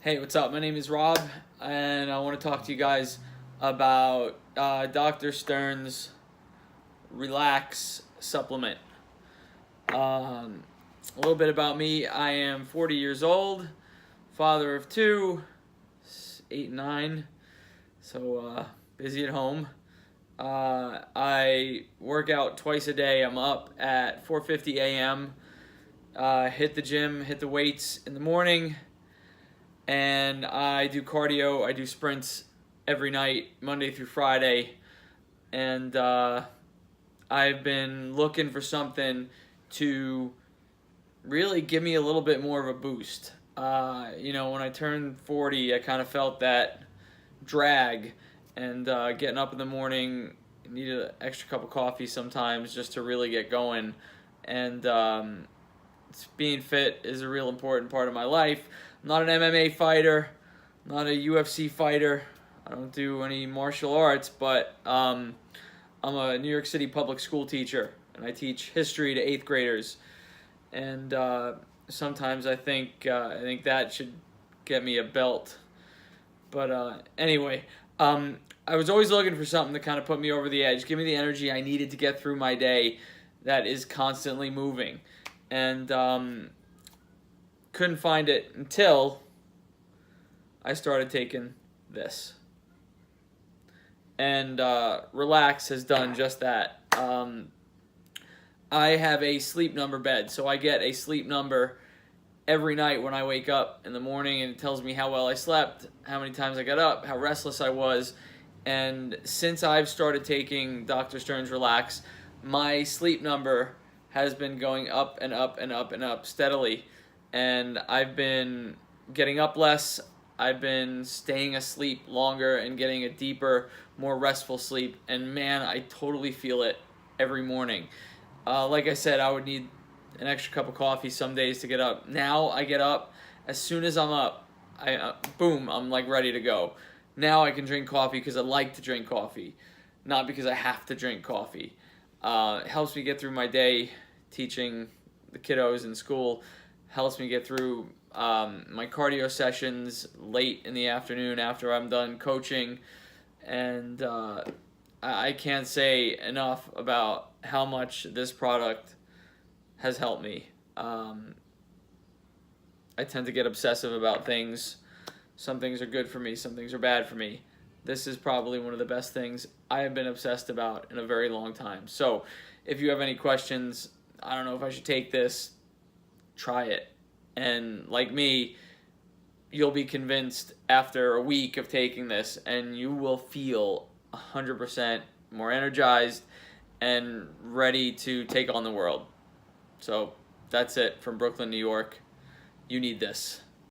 Hey, what's up? My name is Rob, and I want to talk to you guys about Dr. Stern's Relax supplement. A little bit about me. I am 40 years old, father of two, 8 and 9, so busy at home. I work out twice a day. I'm up at 4:50 a.m., hit the gym, hit the weights in the morning, and I do cardio. I do sprints every night, Monday through Friday, and I've been looking for something to really give me a little bit more of a boost. When I turned 40, I kind of felt that drag, and getting up in the morning, needed an extra cup of coffee sometimes just to really get going, and being fit is a real important part of my life. I'm not an MMA fighter, not a UFC fighter. I don't do any martial arts, but I'm a New York City public school teacher, and I teach history to 8th graders. And sometimes I think that should get me a belt. But anyway, I was always looking for something to kind of put me over the edge, give me the energy I needed to get through my day that is constantly moving. And couldn't find it until I started taking this. And Relax has done just that. I have a sleep number bed, so I get a sleep number every night when I wake up in the morning, and it tells me how well I slept, how many times I got up, how restless I was. And since I've started taking Dr. Stern's Relax, my sleep number has been going up and up and up and up steadily. And I've been getting up less. I've been staying asleep longer and getting a deeper, more restful sleep. And man, I totally feel it every morning. Like I said, I would need an extra cup of coffee some days to get up. Now I get up, as soon as I'm up, boom, I'm like ready to go. Now I can drink coffee because I like to drink coffee, not because I have to drink coffee. It helps me get through my day teaching the kiddos in school, helps me get through my cardio sessions late in the afternoon after I'm done coaching, and I can't say enough about how much this product has helped me. I tend to get obsessive about things. Some things are good for me, some things are bad for me. This is probably one of the best things I have been obsessed about in a very long time. So if you have any questions, I don't know if I should take this, try it. And like me, you'll be convinced after a week of taking this, and you will feel 100% more energized and ready to take on the world. So that's it from Brooklyn, New York. You need this.